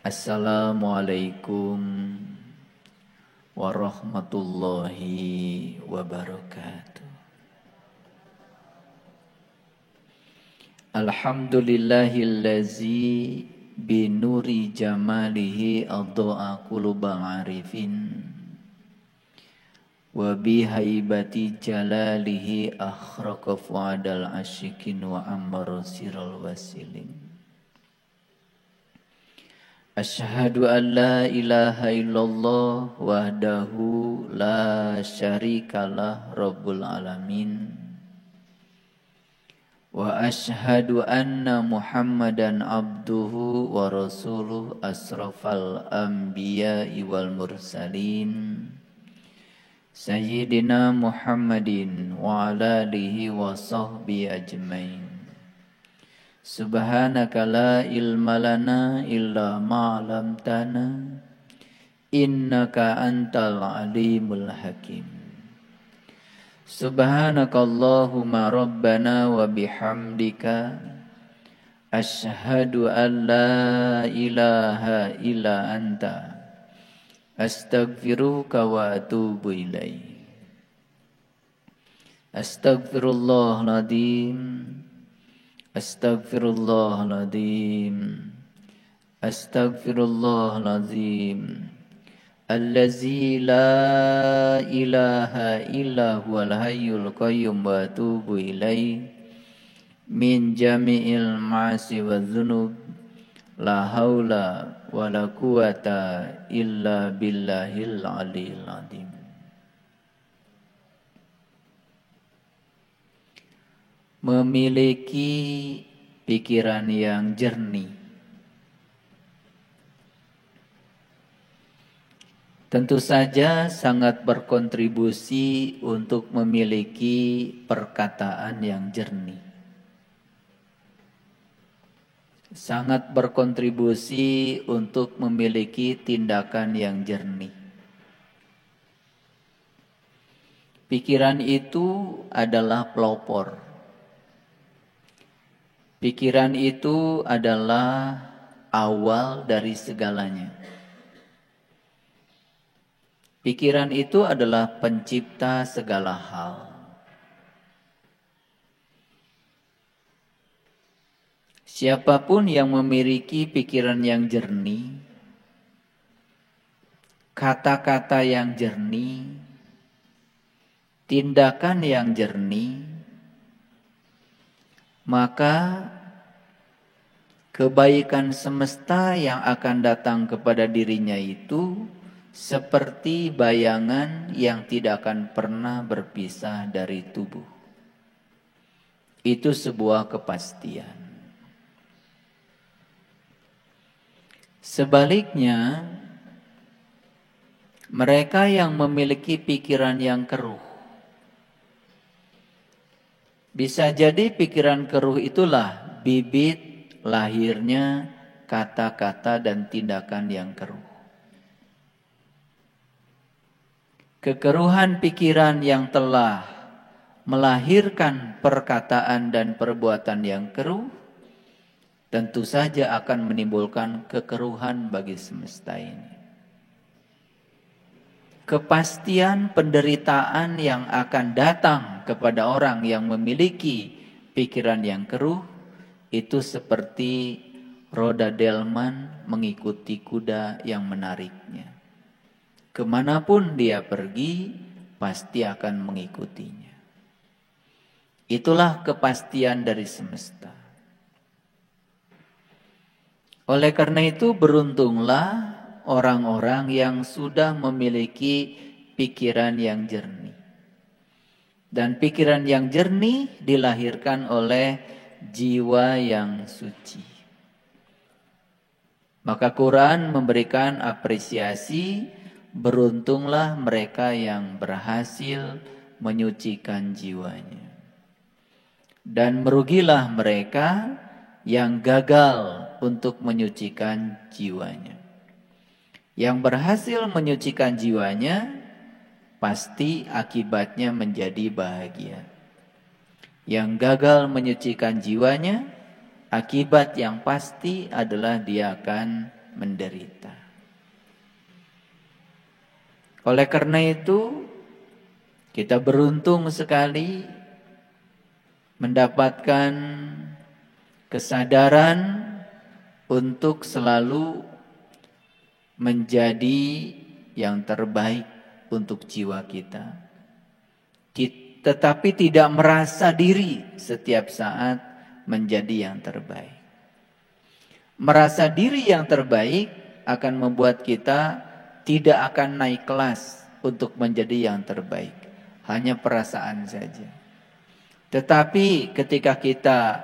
Assalamualaikum warahmatullahi wabarakatuh. Alhamdulillahillazi binuri jamalihi adha'a qulubal arifin wa bihaibati jalalihi akhraqa fu'adal asyikin wa ammara siral wasilin. Asyhadu an la ilaha illallah wahdahu la syarikalah rabbul alamin. Wa asyhadu anna Muhammadan abduhu wa rasuluh asrafal anbiya'i wal mursalin. Sayyidina Muhammadin wa ala alihi wa sahbihi ajmain. Subhanaka la ilma lana illa ma 'allamtana innaka antal alimul hakim. Subhanakallahumma rabbana wa bihamdika asyhadu an la ilaha illa anta astaghfiruka wa atubu ilaik. Astaghfirullahaladzim. Astaghfirullahaladzim. Astaghfirullahaladzim. Allazi la ilaha illa huwal hayyul qayyum wa atubu ilaih min jami'il ma'asi wa dhunub la haula wa la quwata illa billahil aliyil azim. Memiliki pikiran yang jernih tentu saja sangat berkontribusi untuk memiliki perkataan yang jernih. Sangat berkontribusi untuk memiliki tindakan yang jernih. Pikiran itu adalah pelopor. Pikiran itu adalah awal dari segalanya. Pikiran itu adalah pencipta segala hal. Siapapun yang memiliki pikiran yang jernih, kata-kata yang jernih, tindakan yang jernih, maka kebaikan semesta yang akan datang kepada dirinya itu seperti bayangan yang tidak akan pernah berpisah dari tubuh. Itu sebuah kepastian. Sebaliknya, mereka yang memiliki pikiran yang keruh, bisa jadi pikiran keruh itulah bibit lahirnya kata-kata dan tindakan yang keruh. Kekeruhan pikiran yang telah melahirkan perkataan dan perbuatan yang keruh tentu saja akan menimbulkan kekeruhan bagi semesta ini. Kepastian penderitaan yang akan datang kepada orang yang memiliki pikiran yang keruh itu seperti roda delman mengikuti kuda yang menariknya. Kemanapun dia pergi, pasti akan mengikutinya. Itulah kepastian dari semesta. Oleh karena itu, beruntunglah orang-orang yang sudah memiliki pikiran yang jernih. Dan pikiran yang jernih dilahirkan oleh jiwa yang suci. Maka Quran memberikan apresiasi, beruntunglah mereka yang berhasil menyucikan jiwanya. Dan merugilah mereka yang gagal untuk menyucikan jiwanya. Yang berhasil menyucikan jiwanya, pasti akibatnya menjadi bahagia. Yang gagal menyucikan jiwanya, akibat yang pasti adalah dia akan menderita. Oleh karena itu, kita beruntung sekali mendapatkan kesadaran untuk selalu menjadi yang terbaik untuk jiwa kita. Tetapi tidak merasa diri setiap saat menjadi yang terbaik. Merasa diri yang terbaik akan membuat kita tidak akan naik kelas untuk menjadi yang terbaik. Hanya perasaan saja. Tetapi ketika kita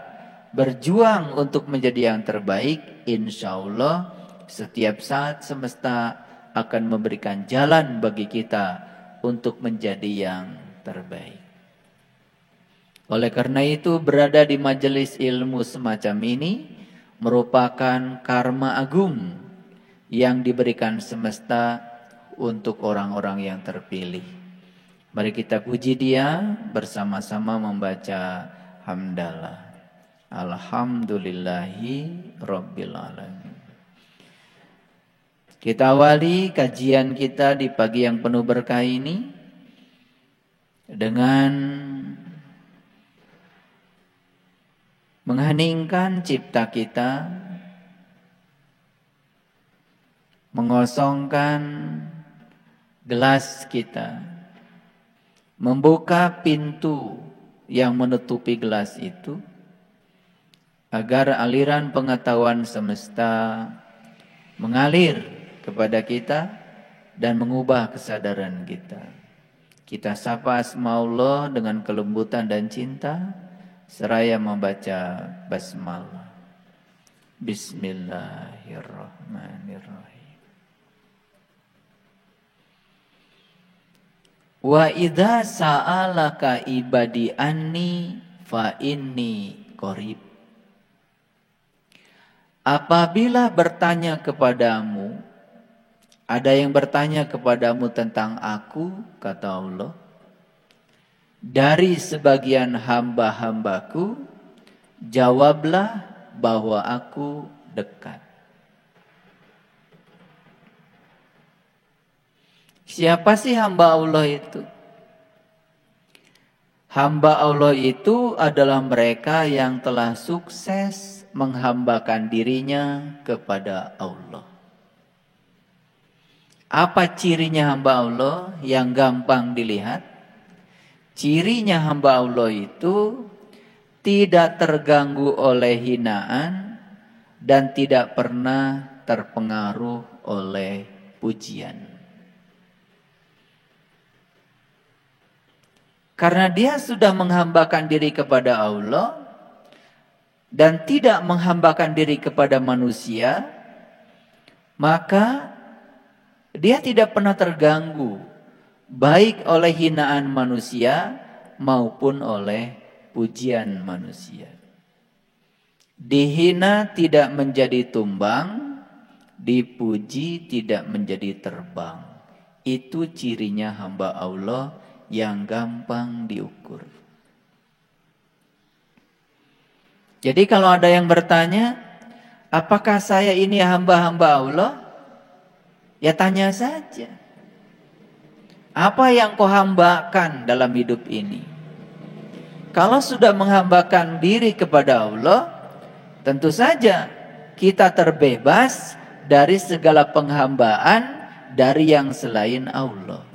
berjuang untuk menjadi yang terbaik, insya Allah setiap saat semesta akan memberikan jalan bagi kita untuk menjadi yang terbaik. Oleh karena itu, berada di majelis ilmu semacam ini merupakan karma agung yang diberikan semesta untuk orang-orang yang terpilih. Mari kita puji Dia bersama-sama membaca hamdalah. Alhamdulillahi Rabbil Alamin. Kita awali kajian kita di pagi yang penuh berkah ini dengan mengheningkan cipta kita, mengosongkan gelas kita, membuka pintu yang menutupi gelas itu, agar aliran pengetahuan semesta mengalir kepada kita dan mengubah kesadaran kita. Kita sapa asmaullah dengan kelembutan dan cinta, seraya membaca basmalah. Bismillahirrahmanirrahim. Wa idza sa'alaka ibadi anni fa inni qarib. Apabila bertanya kepadamu, ada yang bertanya kepadamu tentang aku, kata Allah, dari sebagian hamba-hambaku, jawablah bahwa aku dekat. Siapa sih hamba Allah itu? Hamba Allah itu adalah mereka yang telah sukses menghambakan dirinya kepada Allah. Apa cirinya hamba Allah yang gampang dilihat? Cirinya hamba Allah itu tidak terganggu oleh hinaan dan tidak pernah terpengaruh oleh pujian. Karena dia sudah menghambakan diri kepada Allah dan tidak menghambakan diri kepada manusia, maka dia tidak pernah terganggu baik oleh hinaan manusia maupun oleh pujian manusia. Dihina tidak menjadi tumbang, dipuji tidak menjadi terbang. Itu cirinya hamba Allah yang gampang diukur. Jadi kalau ada yang bertanya, apakah saya ini hamba-hamba Allah? Ya tanya saja. Apa yang kau hambakan dalam hidup ini? Kalau sudah menghambakan diri kepada Allah, tentu saja kita terbebas dari segala penghambaan dari yang selain Allah.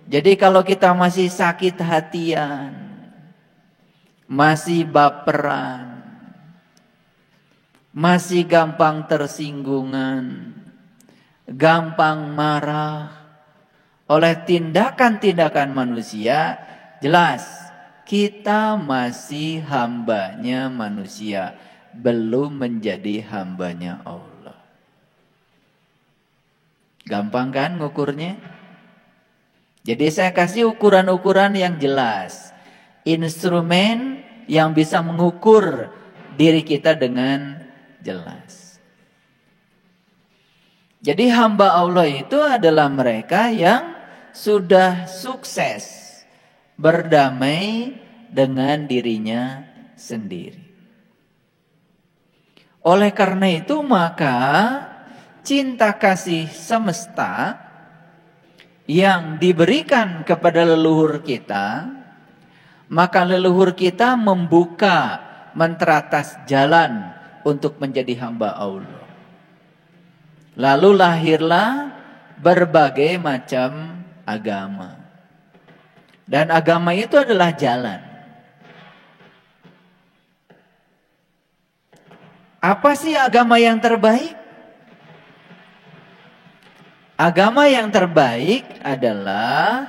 Jadi kalau kita masih sakit hatian, masih baperan, masih gampang tersinggungan, gampang marah oleh tindakan-tindakan manusia, jelas kita masih hambanya manusia, belum menjadi hambanya Allah. Gampang kan ngukurnya? Jadi saya kasih ukuran-ukuran yang jelas, instrumen yang bisa mengukur diri kita dengan jelas. Jadi hamba Allah itu adalah mereka yang sudah sukses berdamai dengan dirinya sendiri. Oleh karena itu maka cinta kasih semesta yang diberikan kepada leluhur kita, maka leluhur kita membuka menteratas jalan untuk menjadi hamba Allah. Lalu lahirlah berbagai macam agama. Dan agama itu adalah jalan. Apa sih agama yang terbaik? Agama yang terbaik adalah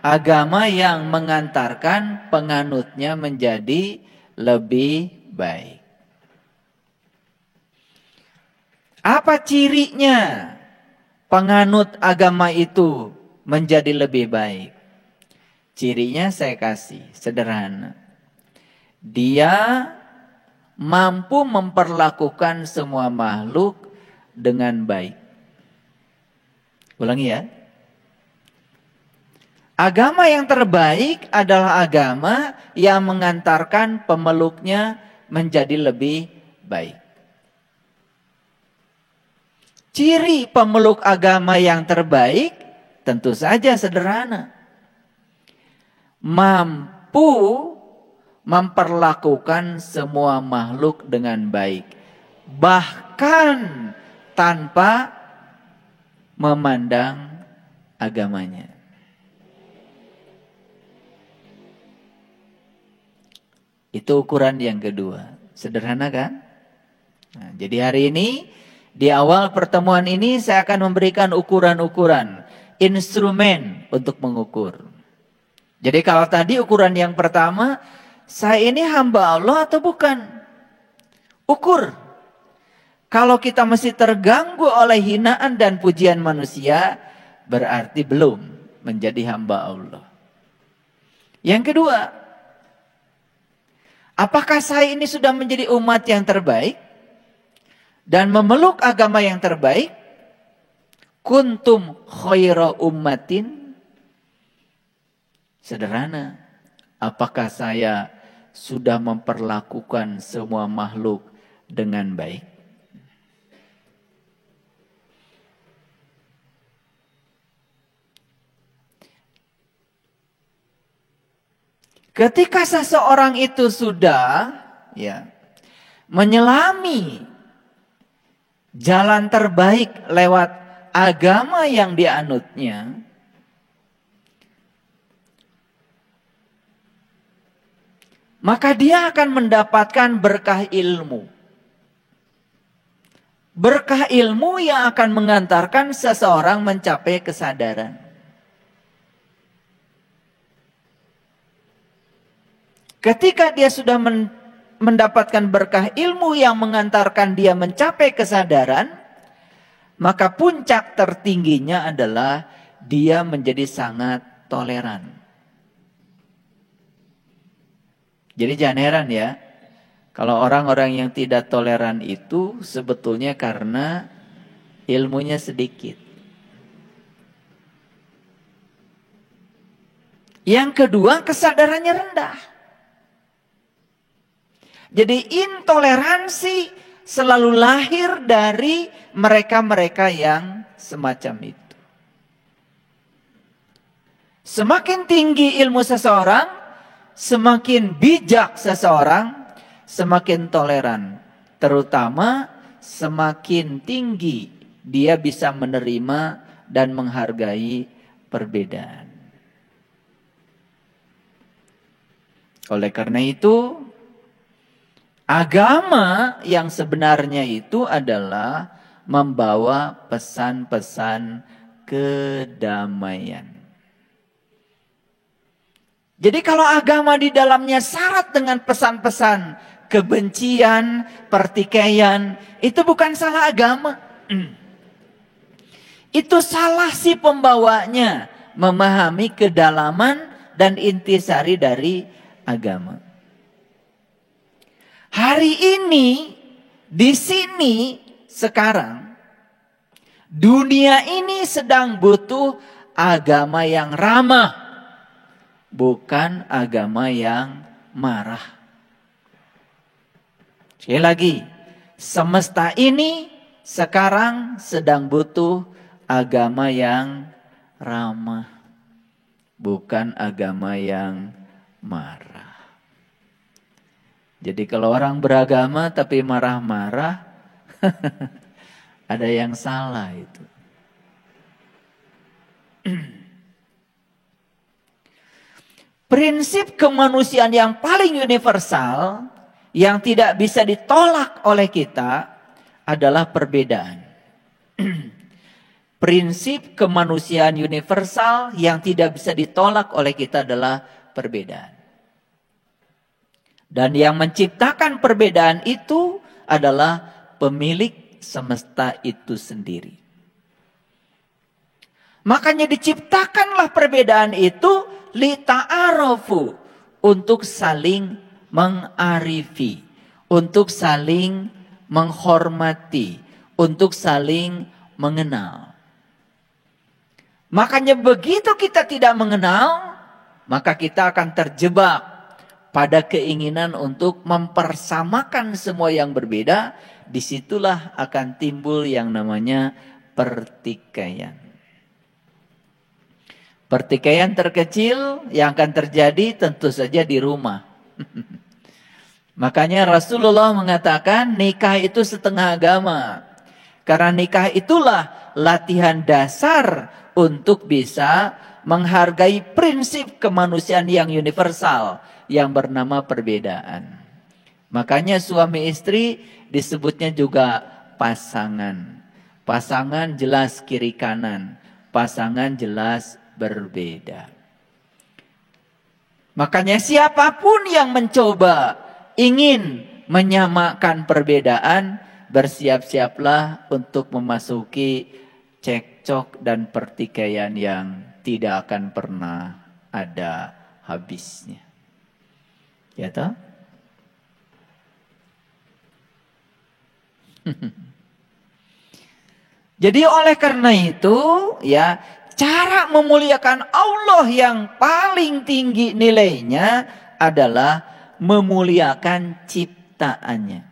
agama yang mengantarkan penganutnya menjadi lebih baik. Apa cirinya penganut agama itu menjadi lebih baik? Cirinya saya kasih, sederhana. Dia mampu memperlakukan semua makhluk dengan baik. Ulangi ya. Agama yang terbaik adalah agama yang mengantarkan pemeluknya menjadi lebih baik. Ciri pemeluk agama yang terbaik tentu saja sederhana. Mampu memperlakukan semua makhluk dengan baik. Bahkan tanpa memandang agamanya. Itu ukuran yang kedua. Sederhana kan? Nah, jadi hari ini, di awal pertemuan ini saya akan memberikan ukuran-ukuran, instrumen untuk mengukur. Jadi kalau tadi ukuran yang pertama, saya ini hamba Allah atau bukan? Ukur. Kalau kita masih terganggu oleh hinaan dan pujian manusia, berarti belum menjadi hamba Allah. Yang kedua, apakah saya ini sudah menjadi umat yang terbaik dan memeluk agama yang terbaik? Kuntum khaira ummatin. Sederhana. Apakah saya sudah memperlakukan semua makhluk dengan baik? Ketika seseorang itu sudah menyelami jalan terbaik lewat agama yang dianutnya, maka dia akan mendapatkan berkah ilmu. Berkah ilmu yang akan mengantarkan seseorang mencapai kesadaran. Ketika dia sudah mendapatkan berkah ilmu yang mengantarkan dia mencapai kesadaran, maka puncak tertingginya adalah dia menjadi sangat toleran. Jadi jangan heran ya, kalau orang-orang yang tidak toleran itu sebetulnya karena ilmunya sedikit. Yang kedua, kesadarannya rendah. Jadi intoleransi selalu lahir dari mereka-mereka yang semacam itu. Semakin tinggi ilmu seseorang, semakin bijak seseorang, semakin toleran. Terutama semakin tinggi dia bisa menerima dan menghargai perbedaan. Oleh karena itu, agama yang sebenarnya itu adalah membawa pesan-pesan kedamaian. Jadi kalau agama di dalamnya syarat dengan pesan-pesan kebencian, pertikaian, itu bukan salah agama. Itu salah si pembawanya memahami kedalaman dan intisari dari agama. Hari ini, di sini, sekarang, dunia ini sedang butuh agama yang ramah. Bukan agama yang marah. Sekali lagi, Semesta ini sekarang sedang butuh agama yang ramah, bukan agama yang marah. Jadi kalau orang beragama tapi marah-marah, ada yang salah itu. Prinsip kemanusiaan yang paling universal, yang tidak bisa ditolak oleh kita, adalah perbedaan. Prinsip kemanusiaan universal yang tidak bisa ditolak oleh kita adalah perbedaan. Dan yang menciptakan perbedaan itu adalah pemilik semesta itu sendiri. Makanya diciptakanlah perbedaan itu lita'arofu, untuk saling mengarifi, untuk saling menghormati, untuk saling mengenal. Makanya begitu kita tidak mengenal, maka kita akan terjebak pada keinginan untuk mempersamakan semua yang berbeda. Disitulah akan timbul yang namanya pertikaian. Pertikaian terkecil yang akan terjadi tentu saja di rumah. Makanya Rasulullah mengatakan nikah itu setengah agama. Karena nikah itulah latihan dasar untuk bisa menghargai prinsip kemanusiaan yang universal yang bernama perbedaan. Makanya suami istri disebutnya juga pasangan. Pasangan jelas kiri kanan. Pasangan jelas berbeda. Makanya siapapun yang mencoba ingin menyamakan perbedaan, bersiap-siaplah untuk memasuki cekcok dan pertikaian yang tidak akan pernah ada habisnya. Ya toh? Jadi oleh karena itu, ya, cara memuliakan Allah yang paling tinggi nilainya adalah memuliakan ciptaannya.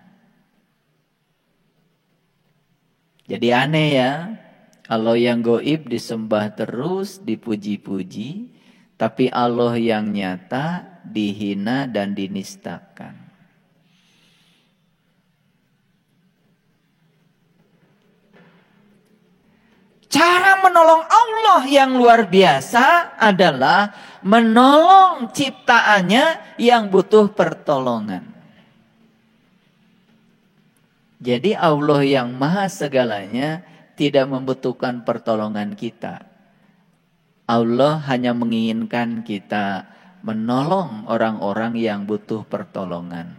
Jadi aneh ya, kalau yang gaib disembah terus, dipuji-puji, tapi Allah yang nyata dihina dan dinistakan. Cara menolong Allah yang luar biasa adalah menolong ciptaannya yang butuh pertolongan. Jadi Allah yang maha segalanya tidak membutuhkan pertolongan kita. Allah hanya menginginkan kita menolong orang-orang yang butuh pertolongan.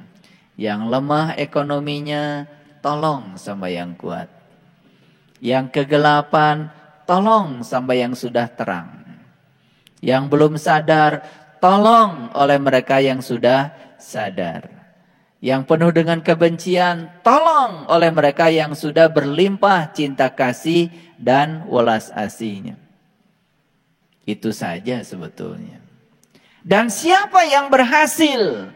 Yang lemah ekonominya, tolong sama yang kuat. Yang kegelapan, tolong sampai yang sudah terang. Yang belum sadar, tolong oleh mereka yang sudah sadar. Yang penuh dengan kebencian, tolong oleh mereka yang sudah berlimpah cinta kasih dan welas asihnya. Itu saja sebetulnya. Dan siapa yang berhasil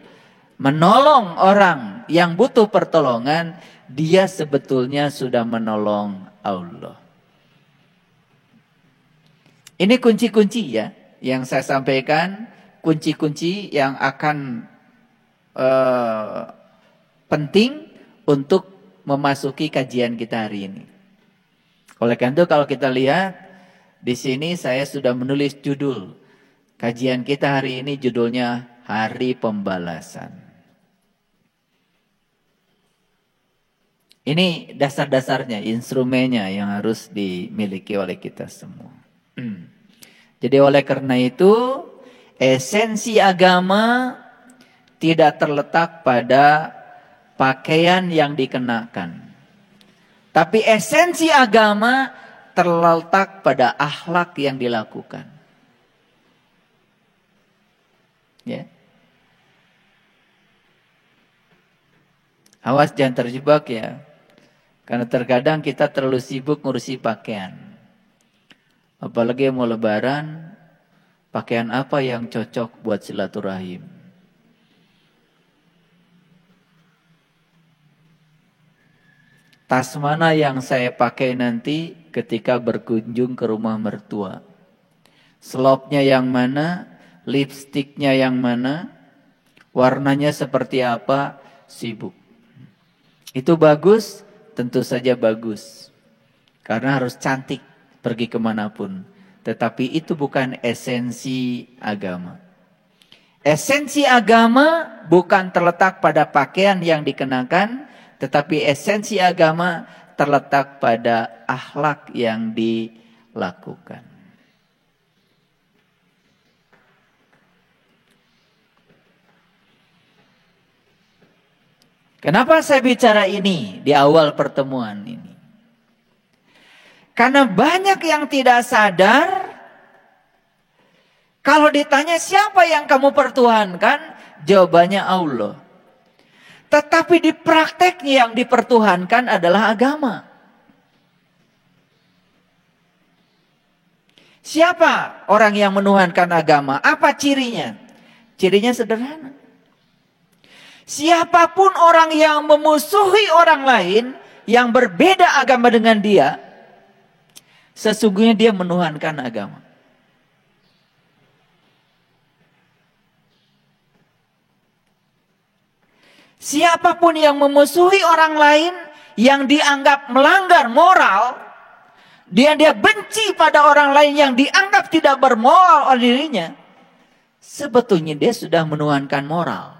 menolong orang yang butuh pertolongan, dia sebetulnya sudah menolong Allah. Ini kunci-kunci ya yang saya sampaikan, kunci-kunci yang akan penting untuk memasuki kajian kita hari ini. Oleh karena itu kalau kita lihat di sini saya sudah menulis judul kajian kita hari ini, judulnya Hari Pembalasan. Ini dasar-dasarnya, instrumennya yang harus dimiliki oleh kita semua. Jadi oleh karena itu, esensi agama tidak terletak pada pakaian yang dikenakan. Tapi esensi agama terletak pada akhlak yang dilakukan. Ya. Awas jangan terjebak ya. Karena terkadang kita terlalu sibuk ngurusi pakaian. Apalagi mau lebaran, pakaian apa yang cocok buat silaturahim? Tas mana yang saya pakai nanti ketika berkunjung ke rumah mertua? Slopnya yang mana? Lipstiknya yang mana? Warnanya seperti apa? Sibuk. Itu bagus? Tentu saja bagus. Karena harus cantik pergi kemanapun. Tetapi itu bukan esensi agama. Esensi agama bukan terletak pada pakaian yang dikenakan, tetapi esensi agama terletak pada akhlak yang dilakukan. Kenapa saya bicara ini di awal pertemuan ini? Karena banyak yang tidak sadar, kalau ditanya siapa yang kamu pertuhankan, jawabannya Allah. Tetapi di prakteknya yang dipertuhankan adalah agama. Siapa orang yang menuhankan agama? Apa cirinya? Cirinya sederhana. Siapapun orang yang memusuhi orang lain yang berbeda agama dengan dia, sesungguhnya dia menuhankan agama. Siapapun yang memusuhi orang lain yang dianggap melanggar moral, dia benci pada orang lain yang dianggap tidak bermoral oleh dirinya, sebetulnya dia sudah menuhankan moral.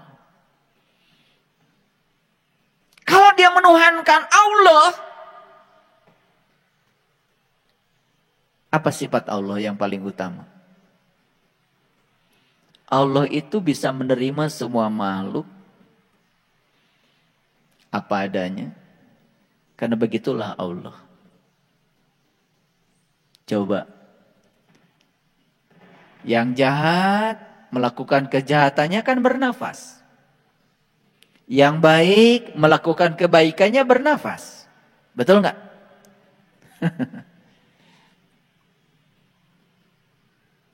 Kalau dia menuhankan Allah, apa sifat Allah yang paling utama? Allah itu bisa menerima semua makhluk apa adanya. Karena begitulah Allah. Coba. Yang jahat melakukan kejahatannya kan bernafas. Yang baik melakukan kebaikannya bernafas. Betul nggak?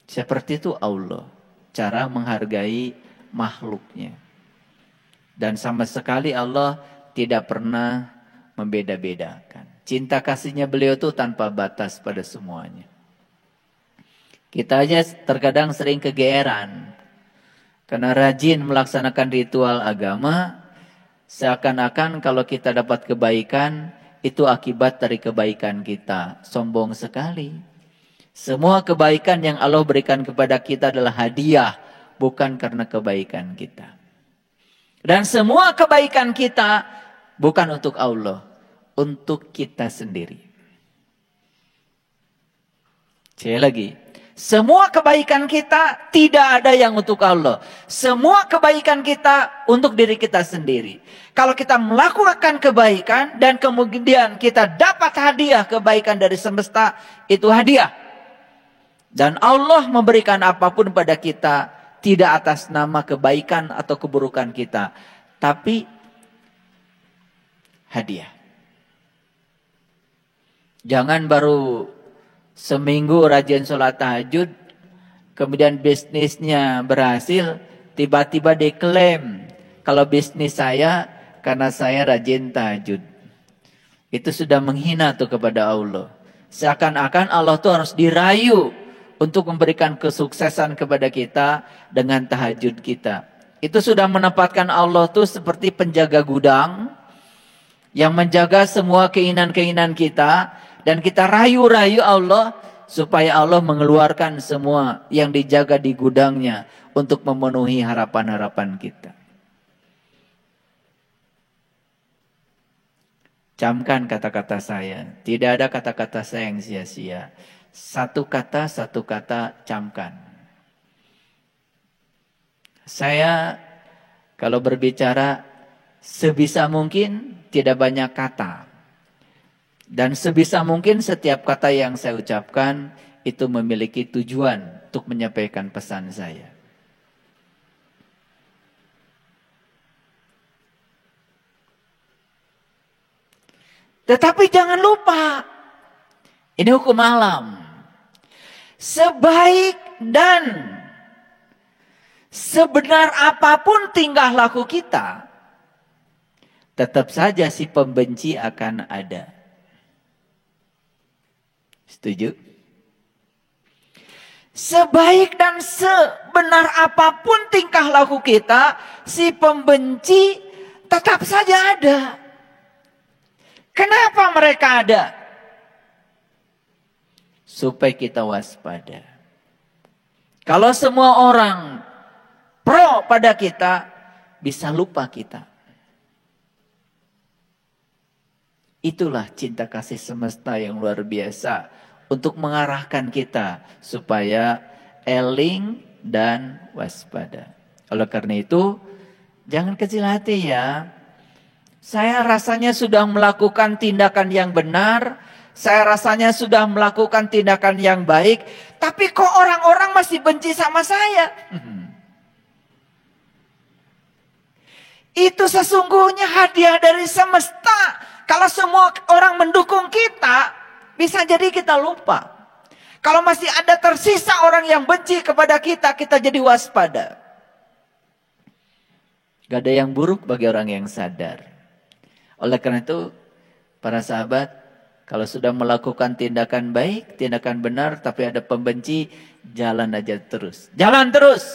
Seperti itu Allah. Cara menghargai makhluknya. Dan sama sekali Allah tidak pernah membeda-bedakan. Cinta kasihnya beliau itu tanpa batas pada semuanya. Kita aja terkadang sering kegeeran. Karena rajin melaksanakan ritual agama, seakan-akan kalau kita dapat kebaikan, itu akibat dari kebaikan kita. Sombong sekali. Semua kebaikan yang Allah berikan kepada kita adalah hadiah, bukan karena kebaikan kita. Dan semua kebaikan kita bukan untuk Allah, untuk kita sendiri. Sekali lagi, semua kebaikan kita tidak ada yang untuk Allah. Semua kebaikan kita untuk diri kita sendiri. Kalau kita melakukan kebaikan dan kemudian kita dapat hadiah kebaikan dari semesta, itu hadiah. Dan Allah memberikan apapun pada kita tidak atas nama kebaikan atau keburukan kita, tapi hadiah. Jangan baru seminggu rajin sholat tahajud, kemudian bisnisnya berhasil, tiba-tiba diklaim kalau bisnis saya karena saya rajin tahajud. Itu sudah menghina tuh kepada Allah. Seakan-akan Allah tuh harus dirayu untuk memberikan kesuksesan kepada kita dengan tahajud kita. Itu sudah menempatkan Allah tuh seperti penjaga gudang yang menjaga semua keinginan-keinginan kita, dan kita rayu-rayu Allah supaya Allah mengeluarkan semua yang dijaga di gudangnya untuk memenuhi harapan-harapan kita. Camkan kata-kata saya. Tidak ada kata-kata saya yang sia-sia. Satu kata camkan. Saya kalau berbicara sebisa mungkin tidak banyak kata. Dan sebisa mungkin setiap kata yang saya ucapkan itu memiliki tujuan untuk menyampaikan pesan saya. Tetapi jangan lupa, ini hukum alam. Sebaik dan sebenar apapun tingkah laku kita, tetap saja si pembenci akan ada. Setuju? Sebaik dan sebenar apapun tingkah laku kita, si pembenci tetap saja ada. Kenapa mereka ada? Supaya kita waspada. Kalau semua orang pro pada kita, bisa lupa kita. Itulah cinta kasih semesta yang luar biasa untuk mengarahkan kita supaya eling dan waspada. Oleh karena itu, jangan kecil hati ya. Saya rasanya sudah melakukan tindakan yang benar, saya rasanya sudah melakukan tindakan yang baik, tapi kok orang-orang masih benci sama saya? Itu sesungguhnya hadiah dari semesta. Kalau semua orang mendukung kita, bisa jadi kita lupa. Kalau masih ada tersisa orang yang benci kepada kita, kita jadi waspada. Gak ada yang buruk bagi orang yang sadar. Oleh karena itu, para sahabat, kalau sudah melakukan tindakan baik, tindakan benar, tapi ada pembenci, jalan aja terus. Jalan terus.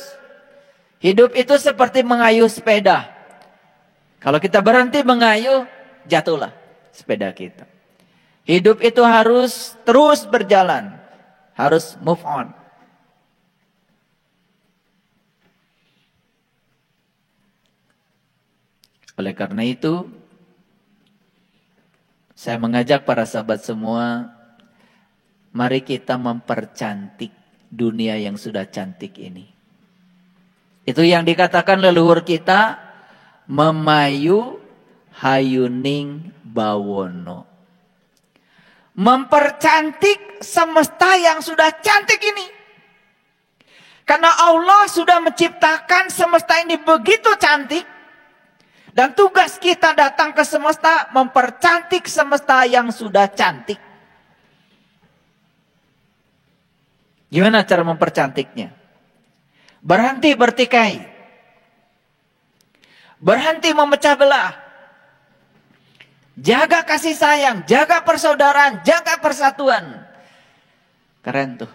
Hidup itu seperti mengayuh sepeda. Kalau kita berhenti mengayuh, jatuhlah sepeda kita. Hidup itu harus terus berjalan. Harus move on. Oleh karena itu, saya mengajak para sahabat semua, mari kita mempercantik dunia yang sudah cantik ini. Itu yang dikatakan leluhur kita, memayu hayuning bawono. Mempercantik semesta yang sudah cantik ini. Karena Allah sudah menciptakan semesta ini begitu cantik. Dan tugas kita datang ke semesta mempercantik semesta yang sudah cantik. Gimana cara mempercantiknya? Berhenti bertikai. Berhenti memecah belah. Jaga kasih sayang, jaga persaudaraan, jaga persatuan. Keren tuh.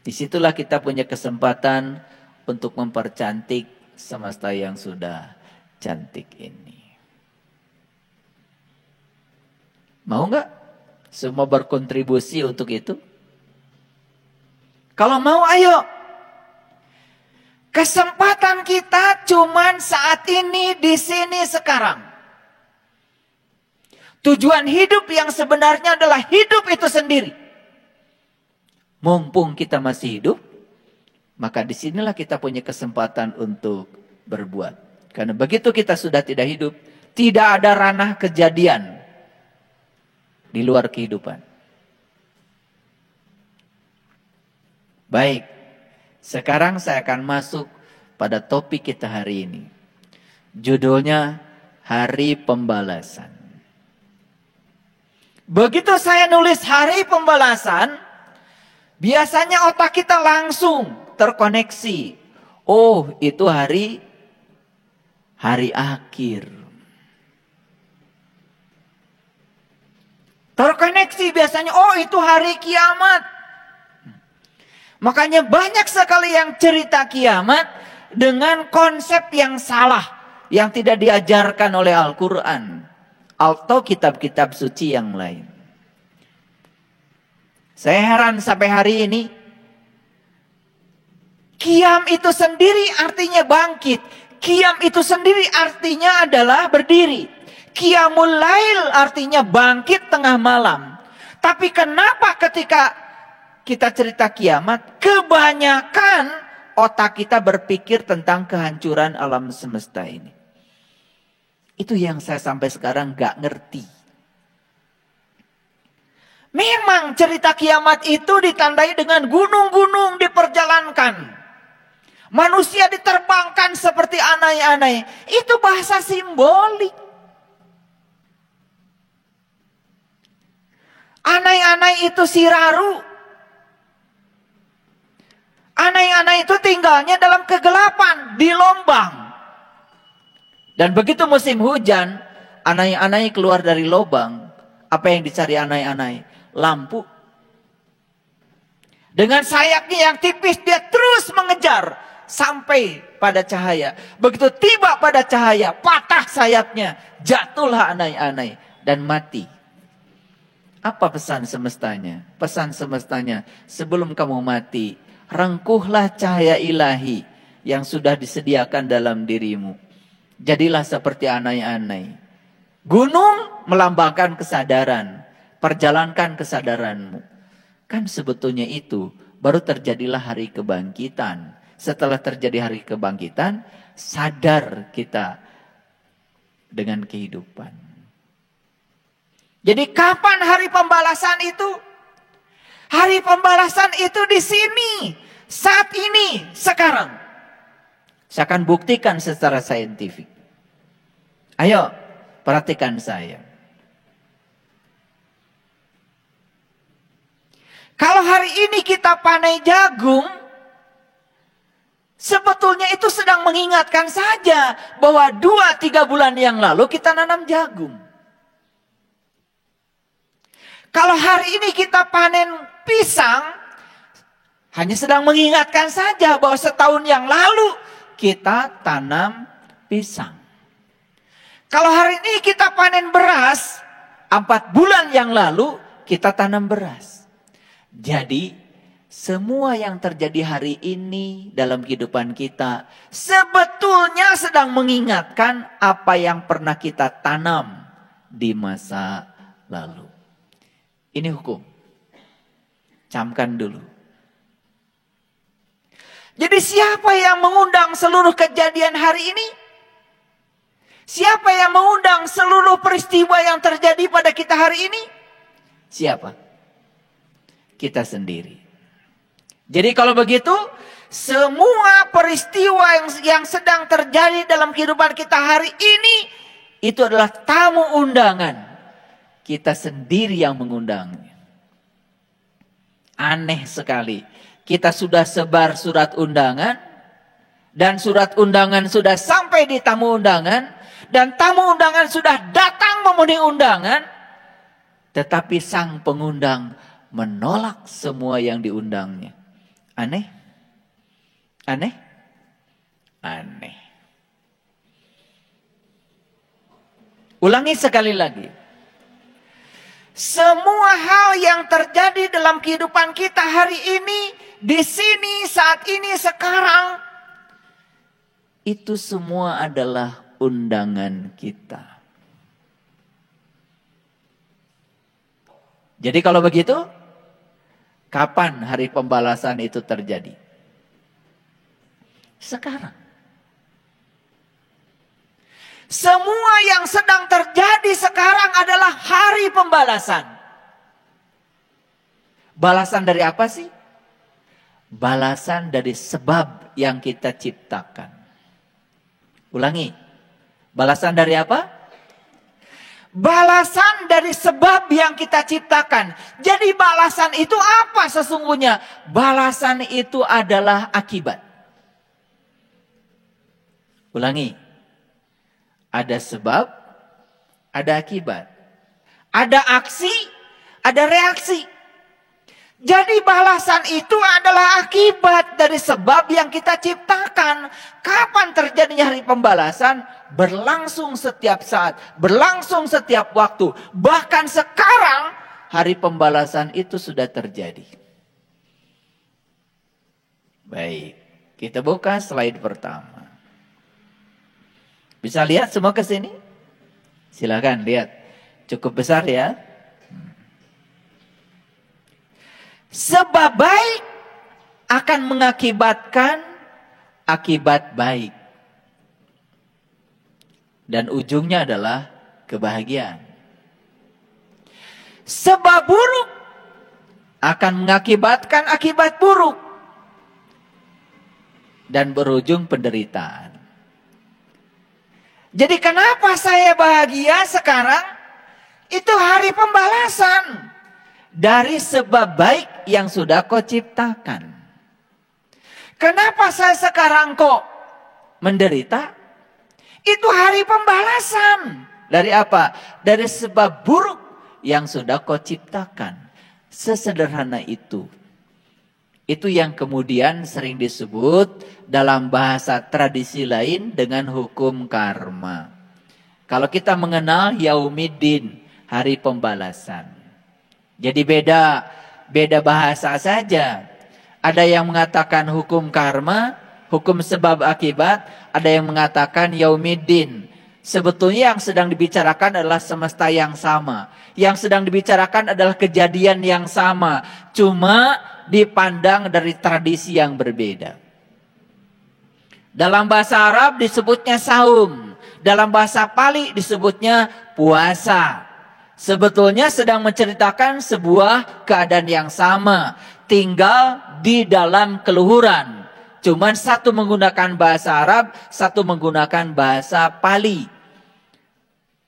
Disitulah kita punya kesempatan untuk mempercantik semesta yang sudah cantik ini. Mau nggak semua berkontribusi untuk itu? Kalau mau, ayo. Kesempatan kita cuman saat ini, di sini, sekarang. Tujuan hidup yang sebenarnya adalah hidup itu sendiri. Mumpung kita masih hidup, maka disinilah kita punya kesempatan untuk berbuat. Karena begitu kita sudah tidak hidup, tidak ada ranah kejadian di luar kehidupan. Baik, sekarang saya akan masuk pada topik kita hari ini. Judulnya Hari Pembalasan. Begitu saya nulis hari pembalasan, biasanya otak kita langsung terkoneksi. Oh, itu hari akhir. Terkoneksi biasanya, oh itu hari kiamat. Makanya banyak sekali yang cerita kiamat dengan konsep yang salah, yang tidak diajarkan oleh Al-Quran atau kitab-kitab suci yang lain. Saya heran sampai hari ini. Qiyam itu sendiri artinya bangkit. Qiyam itu sendiri artinya adalah berdiri. Qiyamul lail artinya bangkit tengah malam. Tapi kenapa ketika kita cerita kiamat, kebanyakan otak kita berpikir tentang kehancuran alam semesta ini. Itu yang saya sampai sekarang gak ngerti. Memang cerita kiamat itu ditandai dengan gunung-gunung diperjalankan. Manusia diterbangkan seperti anai-anai. Itu bahasa simbolik. Anai-anai itu siraru. Anai-anai itu tinggalnya dalam kegelapan, di lombang. Dan begitu musim hujan, anai-anai keluar dari lubang. Apa yang dicari anai-anai? Lampu. Dengan sayapnya yang tipis dia terus mengejar sampai pada cahaya. Begitu tiba pada cahaya, patah sayapnya, jatuhlah anai-anai dan mati. Apa pesan semestanya? Pesan semestanya, sebelum kamu mati, rengkuhlah cahaya ilahi yang sudah disediakan dalam dirimu. Jadilah seperti anai-anai. Gunung melambangkan kesadaran. Perjalankan kesadaranmu. Kan sebetulnya itu baru terjadilah hari kebangkitan. Setelah terjadi hari kebangkitan, sadar kita dengan kehidupan. Jadi kapan hari pembalasan itu? Hari pembalasan itu di sini, saat ini, sekarang. Saya akan buktikan secara saintifik. Ayo, perhatikan saya. Kalau hari ini kita panen jagung, sebetulnya itu sedang mengingatkan saja bahwa 2-3 bulan yang lalu kita nanam jagung. Kalau hari ini kita panen pisang, hanya sedang mengingatkan saja bahwa setahun yang lalu kita tanam pisang. Kalau hari ini kita panen beras, 4 bulan yang lalu kita tanam beras. Jadi semua yang terjadi hari ini dalam kehidupan kita sebetulnya sedang mengingatkan apa yang pernah kita tanam di masa lalu. Ini hukum. Camkan dulu. Jadi siapa yang mengundang seluruh kejadian hari ini? Siapa yang mengundang seluruh peristiwa yang terjadi pada kita hari ini? Siapa? Kita sendiri. Jadi kalau begitu, semua peristiwa yang sedang terjadi dalam kehidupan kita hari ini, itu adalah tamu undangan. Kita sendiri yang mengundangnya. Aneh sekali. Kita sudah sebar surat undangan. Dan surat undangan sudah sampai di tamu undangan. Dan tamu undangan sudah datang memenuhi undangan. Tetapi sang pengundang menolak semua yang diundangnya. Aneh? Aneh? Aneh. Ulangi sekali lagi. Semua hal yang terjadi dalam kehidupan kita hari ini, di sini, saat ini, sekarang, itu semua adalah undangan kita. Jadi kalau begitu, kapan hari pembalasan itu terjadi? Sekarang. Semua yang sedang terjadi sekarang adalah hari pembalasan. Balasan dari apa sih? Balasan dari sebab yang kita ciptakan. Ulangi. Balasan dari apa? Balasan dari sebab yang kita ciptakan. Jadi balasan itu apa sesungguhnya? Balasan itu adalah akibat. Ulangi. Ada sebab, ada akibat. Ada aksi, ada reaksi. Jadi balasan itu adalah akibat dari sebab yang kita ciptakan. Kapan terjadinya hari pembalasan? Berlangsung setiap saat, berlangsung setiap waktu. Bahkan sekarang hari pembalasan itu sudah terjadi. Baik, kita buka slide pertama. Bisa lihat semua ke sini? Silakan lihat. Cukup besar ya. Sebab baik akan mengakibatkan akibat baik. Dan ujungnya adalah kebahagiaan. Sebab buruk akan mengakibatkan akibat buruk. Dan berujung penderitaan. Jadi kenapa saya bahagia sekarang? Itu hari pembalasan. Dari sebab baik yang sudah kau ciptakan. Kenapa saya sekarang kok menderita? Itu hari pembalasan. Dari apa? Dari sebab buruk yang sudah kau ciptakan. Sesederhana itu. Itu yang kemudian sering disebut dalam bahasa tradisi lain dengan hukum karma. Kalau kita mengenal Yaumiddin, hari pembalasan. Jadi beda bahasa saja. Ada yang mengatakan hukum karma, hukum sebab akibat, ada yang mengatakan Yaumiddin. Sebetulnya yang sedang dibicarakan adalah semesta yang sama. Yang sedang dibicarakan adalah kejadian yang sama. Cuma dipandang dari tradisi yang berbeda. Dalam bahasa Arab disebutnya saum. Dalam bahasa Pali disebutnya puasa. Sebetulnya sedang menceritakan sebuah keadaan yang sama. Tinggal di dalam keluhuran. Cuman satu menggunakan bahasa Arab, satu menggunakan bahasa Pali.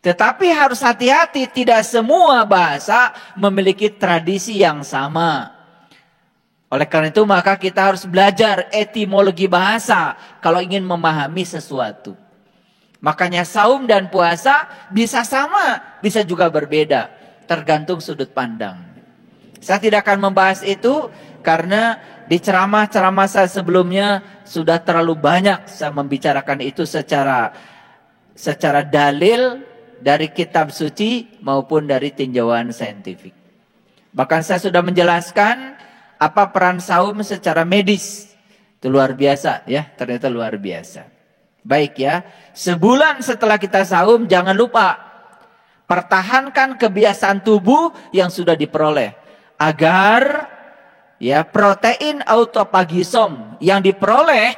Tetapi harus hati-hati, tidak semua bahasa memiliki tradisi yang sama. Oleh karena itu maka kita harus belajar etimologi bahasa kalau ingin memahami sesuatu. Makanya saum dan puasa bisa sama, bisa juga berbeda. Tergantung sudut pandang. Saya tidak akan membahas itu karena di ceramah-ceramah saya sebelumnya sudah terlalu banyak saya membicarakan itu secara dalil dari kitab suci maupun dari tinjauan saintifik. Bahkan saya sudah menjelaskan apa peran saum secara medis. Itu luar biasa ya, ternyata luar biasa. Baik ya, sebulan setelah kita saum jangan lupa pertahankan kebiasaan tubuh yang sudah diperoleh agar ya protein autofagisom yang diperoleh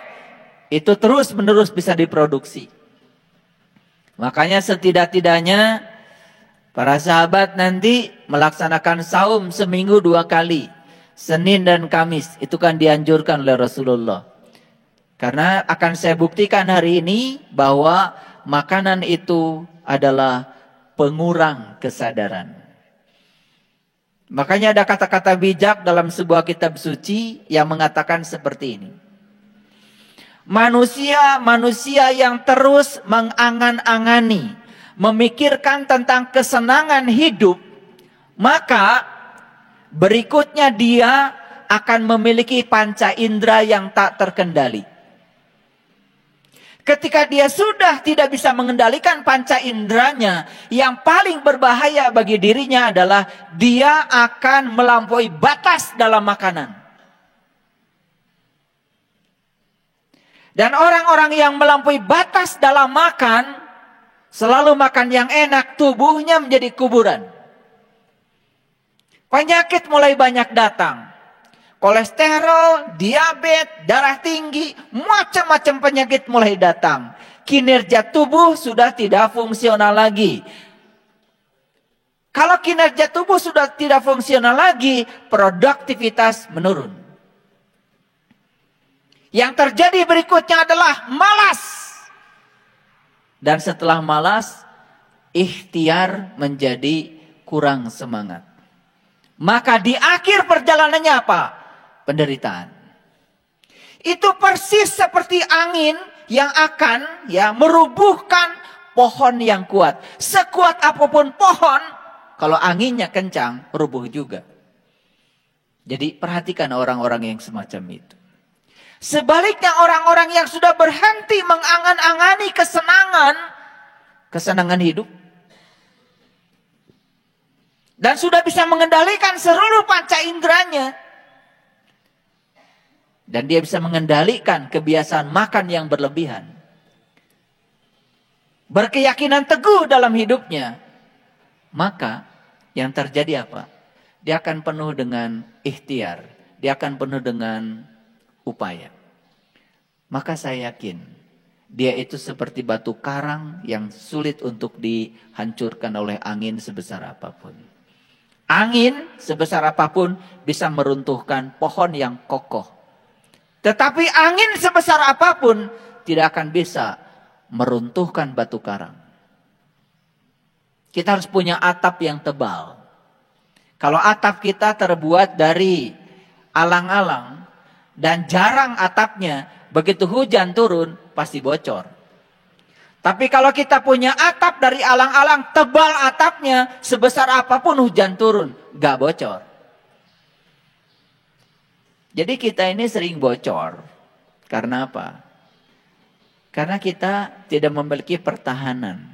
itu terus-menerus bisa diproduksi. Makanya setidak-tidaknya para sahabat nanti melaksanakan saum seminggu 2 kali. Senin dan Kamis. Itu kan dianjurkan oleh Rasulullah. Karena akan saya buktikan hari ini bahwa makanan itu adalah pengurang kesadaran. Makanya ada kata-kata bijak dalam sebuah kitab suci yang mengatakan seperti ini. Manusia yang terus mengangan-angani, memikirkan tentang kesenangan hidup, maka berikutnya dia akan memiliki panca indera yang tak terkendali. Ketika dia sudah tidak bisa mengendalikan panca inderanya, yang paling berbahaya bagi dirinya adalah dia akan melampaui batas dalam makanan. Dan orang-orang yang melampaui batas dalam makan, selalu makan yang enak, tubuhnya menjadi kuburan. Penyakit mulai banyak datang. Kolesterol, diabetes, darah tinggi, macam-macam penyakit mulai datang. Kinerja tubuh sudah tidak fungsional lagi. Kalau kinerja tubuh sudah tidak fungsional lagi, produktivitas menurun. Yang terjadi berikutnya adalah malas. Dan setelah malas, ikhtiar menjadi kurang semangat. Maka di akhir perjalanannya apa? Penderitaan. Itu persis seperti angin yang akan merubuhkan pohon yang kuat. Sekuat apapun pohon, kalau anginnya kencang, rubuh juga. Jadi perhatikan orang-orang yang semacam itu. Sebaliknya orang-orang yang sudah berhenti mengangan-angani kesenangan hidup, dan sudah bisa mengendalikan seluruh panca inderanya, dan dia bisa mengendalikan kebiasaan makan yang berlebihan, berkeyakinan teguh dalam hidupnya, maka yang terjadi apa? Dia akan penuh dengan ikhtiar, dia akan penuh dengan upaya. Maka saya yakin dia itu seperti batu karang yang sulit untuk dihancurkan oleh angin sebesar apapun. Angin sebesar apapun bisa meruntuhkan pohon yang kokoh. Tetapi angin sebesar apapun tidak akan bisa meruntuhkan batu karang. Kita harus punya atap yang tebal. Kalau atap kita terbuat dari alang-alang dan jarang atapnya, begitu hujan turun pasti bocor. Tapi kalau kita punya atap dari alang-alang, tebal atapnya, sebesar apapun hujan turun, gak bocor. Jadi kita ini sering bocor. Karena apa? Karena kita tidak memiliki pertahanan.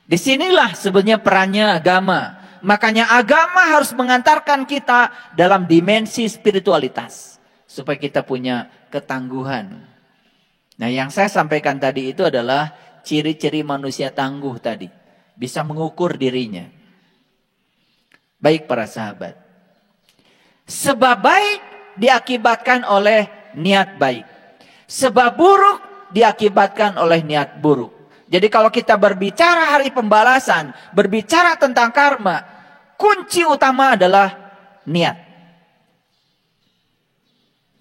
Disinilah sebenarnya perannya agama. Makanya agama harus mengantarkan kita dalam dimensi spiritualitas. Supaya kita punya ketangguhan. Nah, yang saya sampaikan tadi itu adalah ciri-ciri manusia tangguh tadi. Bisa mengukur dirinya. Baik para sahabat. Sebab baik diakibatkan oleh niat baik. Sebab buruk diakibatkan oleh niat buruk. Jadi kalau kita berbicara hari pembalasan, berbicara tentang karma, kunci utama adalah niat.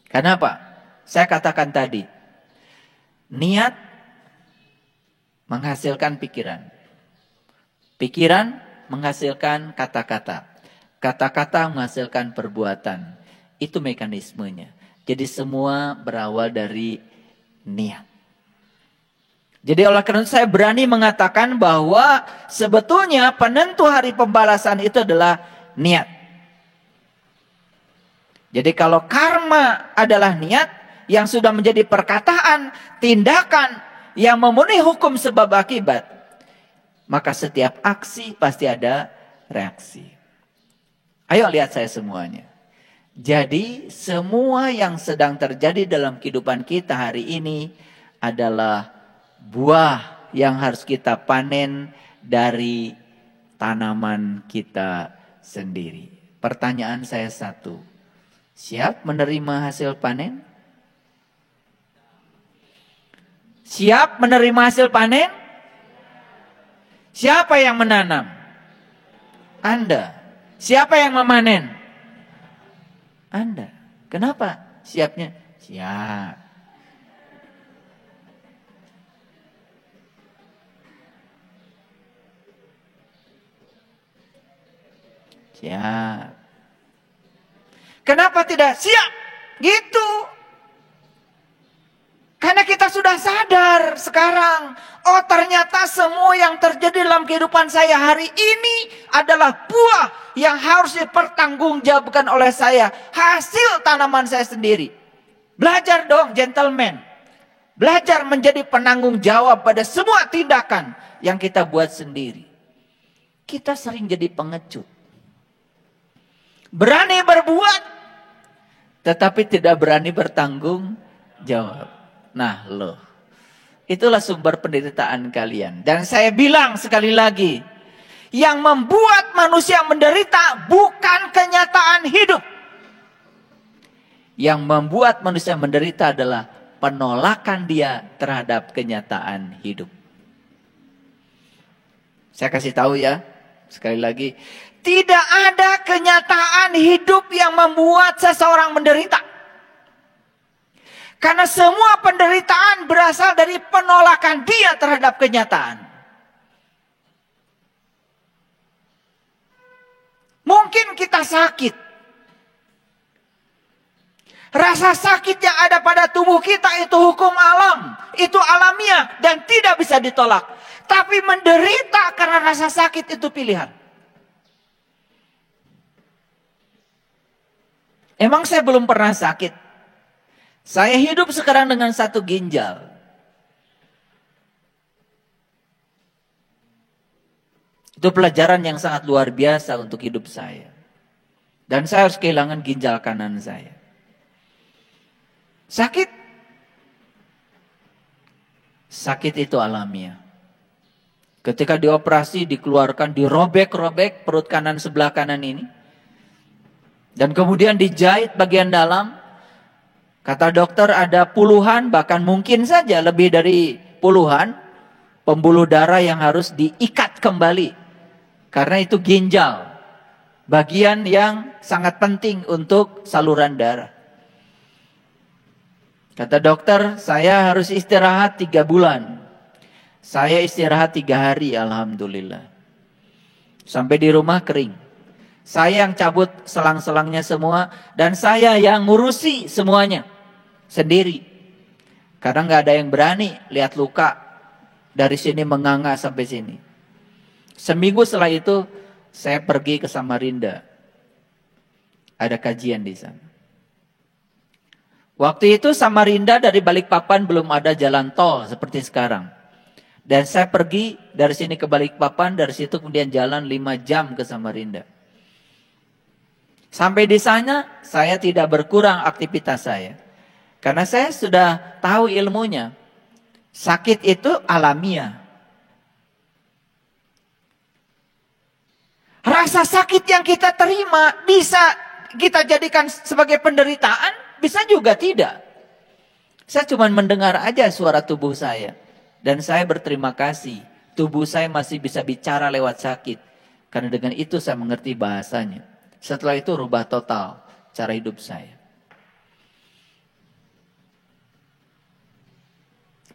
Kenapa? Saya katakan tadi. Niat menghasilkan pikiran. Pikiran menghasilkan kata-kata. Kata-kata menghasilkan perbuatan. Itu mekanismenya. Jadi semua berawal dari niat. Jadi oleh karena itu saya berani mengatakan bahwa sebetulnya penentu hari pembalasan itu adalah niat. Jadi kalau karma adalah niat, yang sudah menjadi perkataan, tindakan yang memenuhi hukum sebab akibat, maka setiap aksi pasti ada reaksi. Ayo lihat saya semuanya. Jadi semua yang sedang terjadi dalam kehidupan kita hari ini adalah buah yang harus kita panen dari tanaman kita sendiri. Pertanyaan saya satu, siap menerima hasil panen? Siap menerima hasil panen? Siapa yang menanam? Anda. Siapa yang memanen? Anda. Kenapa siapnya? Siap. Siap. Kenapa tidak siap? Gitu. Karena kita sudah sadar sekarang. Oh, ternyata semua yang terjadi dalam kehidupan saya hari ini adalah buah yang harus dipertanggungjawabkan oleh saya. Hasil tanaman saya sendiri. Belajar dong, gentleman. Belajar menjadi penanggung jawab pada semua tindakan yang kita buat sendiri. Kita sering jadi pengecut. Berani berbuat, tetapi tidak berani bertanggung jawab. Nah loh, itulah sumber penderitaan kalian. Dan saya bilang sekali lagi, yang membuat manusia menderita bukan kenyataan hidup. Yang membuat manusia menderita adalah penolakan dia terhadap kenyataan hidup. Saya kasih tahu ya, sekali lagi. Tidak ada kenyataan hidup yang membuat seseorang menderita. Karena semua penderitaan berasal dari penolakan dia terhadap kenyataan. Mungkin kita sakit. Rasa sakit yang ada pada tubuh kita itu hukum alam. Itu alamiah dan tidak bisa ditolak. Tapi menderita karena rasa sakit itu pilihan. Emang saya belum pernah sakit. Saya hidup sekarang dengan satu ginjal. Itu pelajaran yang sangat luar biasa untuk hidup saya. Dan saya harus kehilangan ginjal kanan saya. Sakit. Sakit itu alamiah. Ketika dioperasi, dikeluarkan, dirobek-robek perut kanan sebelah kanan ini. Dan kemudian dijahit bagian dalam. Kata dokter ada puluhan, bahkan mungkin saja lebih dari puluhan pembuluh darah yang harus diikat kembali. Karena itu ginjal, bagian yang sangat penting untuk saluran darah. Kata dokter, saya harus istirahat 3 bulan. Saya istirahat 3 hari, alhamdulillah. Sampai di rumah kering. Saya yang cabut selang-selangnya semua, dan saya yang ngurusi semuanya. Sendiri. Karena gak ada yang berani lihat luka. Dari sini menganga sampai sini. Seminggu setelah itu saya pergi ke Samarinda. Ada kajian di sana. Waktu itu Samarinda dari Balikpapan belum ada jalan tol seperti sekarang. Dan saya pergi dari sini ke Balikpapan, dari situ kemudian jalan 5 jam ke Samarinda. Sampai di sana saya tidak berkurang aktivitas saya. Karena saya sudah tahu ilmunya. Sakit itu alamiah. Rasa sakit yang kita terima bisa kita jadikan sebagai penderitaan, bisa juga tidak. Saya cuma mendengar aja suara tubuh saya. Dan saya berterima kasih, tubuh saya masih bisa bicara lewat sakit. Karena dengan itu saya mengerti bahasanya. Setelah itu rubah total cara hidup saya.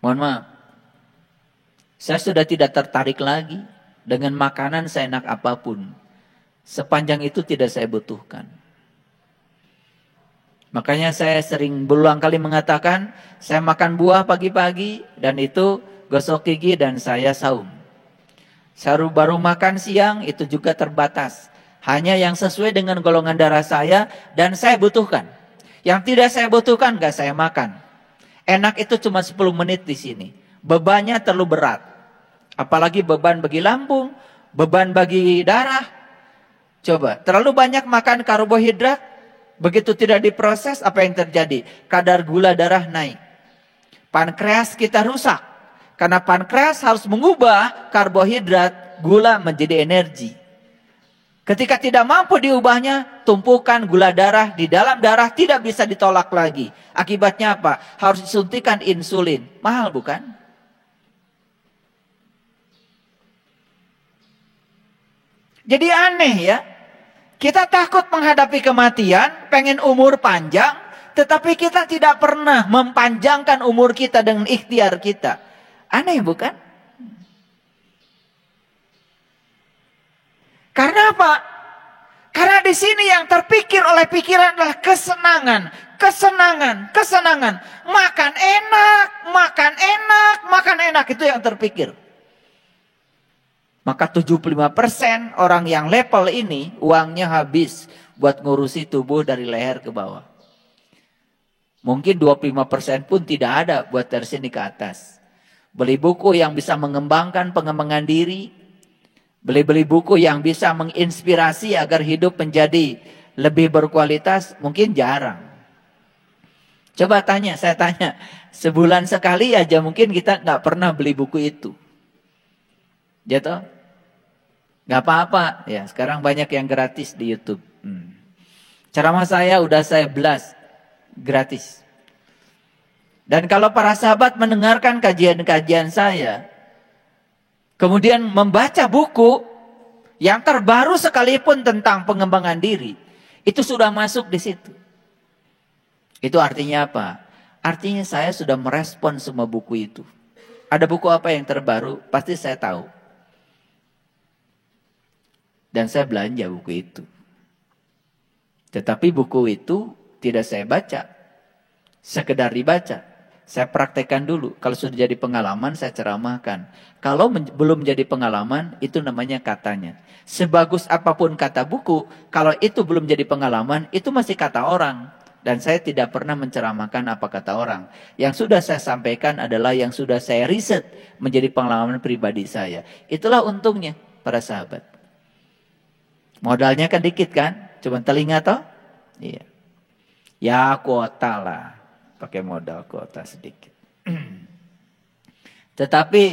Mohon maaf, saya sudah tidak tertarik lagi dengan makanan seenak apapun. Sepanjang itu tidak saya butuhkan. Makanya saya sering berulang kali mengatakan, saya makan buah pagi-pagi dan itu gosok gigi dan saya saum. Saya baru makan siang itu juga terbatas. Hanya yang sesuai dengan golongan darah saya dan saya butuhkan. Yang tidak saya butuhkan gak saya makan. Enak itu cuma 10 menit di sini. Bebannya terlalu berat. Apalagi beban bagi lambung, beban bagi darah. Coba, terlalu banyak makan karbohidrat, begitu tidak diproses, apa yang terjadi? Kadar gula darah naik. Pankreas kita rusak. Karena pankreas harus mengubah karbohidrat, gula menjadi energi. Ketika tidak mampu diubahnya, tumpukan gula darah di dalam darah tidak bisa ditolak lagi. Akibatnya apa? Harus disuntikan insulin. Mahal bukan? Jadi aneh ya. Kita takut menghadapi kematian, pengen umur panjang, tetapi kita tidak pernah mempanjangkan umur kita dengan ikhtiar kita. Aneh bukan? Karena apa? Karena di sini yang terpikir oleh pikiran adalah kesenangan, kesenangan, kesenangan. Makan enak, makan enak, makan enak, itu yang terpikir. Maka 75% orang yang level ini uangnya habis buat ngurusi tubuh dari leher ke bawah. Mungkin 25% pun tidak ada buat dari sini ke atas. Beli buku yang bisa mengembangkan pengembangan diri. Beli buku yang bisa menginspirasi agar hidup menjadi lebih berkualitas. Mungkin jarang. Coba tanya, saya tanya. Sebulan sekali aja mungkin kita nggak pernah beli buku itu. Jatuh? Nggak apa-apa. Ya, sekarang banyak yang gratis di YouTube. Ceramah saya udah saya blast. Gratis. Dan kalau para sahabat mendengarkan kajian-kajian saya, kemudian membaca buku yang terbaru sekalipun tentang pengembangan diri, itu sudah masuk di situ. Itu artinya apa? Artinya saya sudah merespon semua buku itu. Ada buku apa yang terbaru? Pasti saya tahu. Dan saya belanja buku itu. Tetapi buku itu tidak saya baca. Sekedar dibaca. Saya praktekkan dulu. Kalau sudah jadi pengalaman, saya ceramahkan. Kalau belum jadi pengalaman, itu namanya katanya. Sebagus apapun kata buku, kalau itu belum jadi pengalaman, itu masih kata orang. Dan saya tidak pernah menceramahkan apa kata orang. Yang sudah saya sampaikan adalah yang sudah saya riset menjadi pengalaman pribadi saya. Itulah untungnya para sahabat. Modalnya kan dikit kan? Cuma telinga toh? Iya. Ya kuota lah. Pakai modal kuota sedikit. Tetapi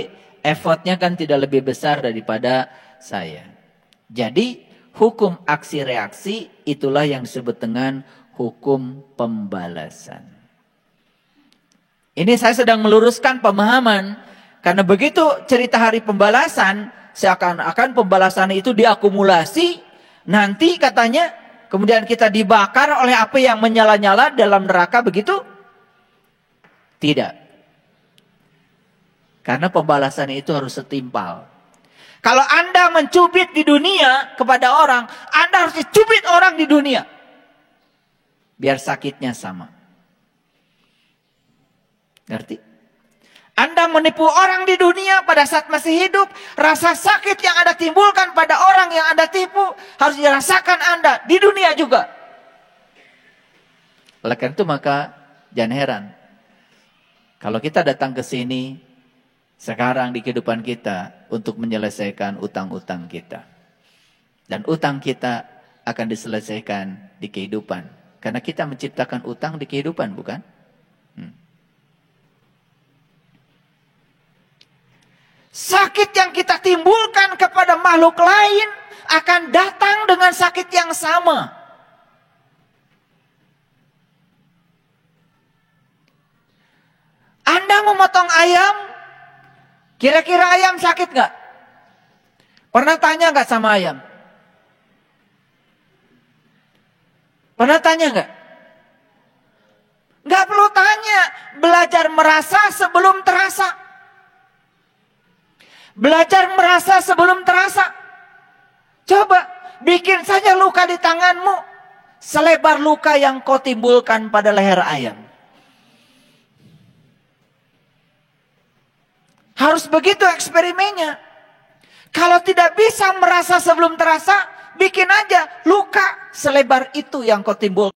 effortnya kan tidak lebih besar daripada saya. Jadi hukum aksi reaksi itulah yang disebut dengan hukum pembalasan. Ini saya sedang meluruskan pemahaman. Karena begitu cerita hari pembalasan, seakan-akan pembalasan itu diakumulasi. Nanti katanya kemudian kita dibakar oleh api yang menyala-nyala dalam neraka, begitu? Tidak. Karena pembalasan itu harus setimpal. Kalau Anda mencubit di dunia kepada orang, Anda harus dicubit orang di dunia. Biar sakitnya sama. Ngerti? Anda menipu orang di dunia pada saat masih hidup. Rasa sakit yang Anda timbulkan pada orang yang Anda tipu harus dirasakan Anda di dunia juga. Oleh karena itu maka jangan heran kalau kita datang ke sini sekarang di kehidupan kita untuk menyelesaikan utang-utang kita. Dan utang kita akan diselesaikan di kehidupan. Karena kita menciptakan utang di kehidupan, bukan? Sakit yang kita timbulkan kepada makhluk lain akan datang dengan sakit yang sama. Anda memotong ayam, kira-kira ayam sakit nggak? Pernah tanya nggak sama ayam? Pernah tanya nggak? Nggak perlu tanya, belajar merasa sebelum terasa. Belajar merasa sebelum terasa. Coba bikin saja luka di tanganmu selebar luka yang kau timbulkan pada leher ayam. Harus begitu eksperimennya. Kalau tidak bisa merasa sebelum terasa, bikin aja luka selebar itu yang kau timbulkan.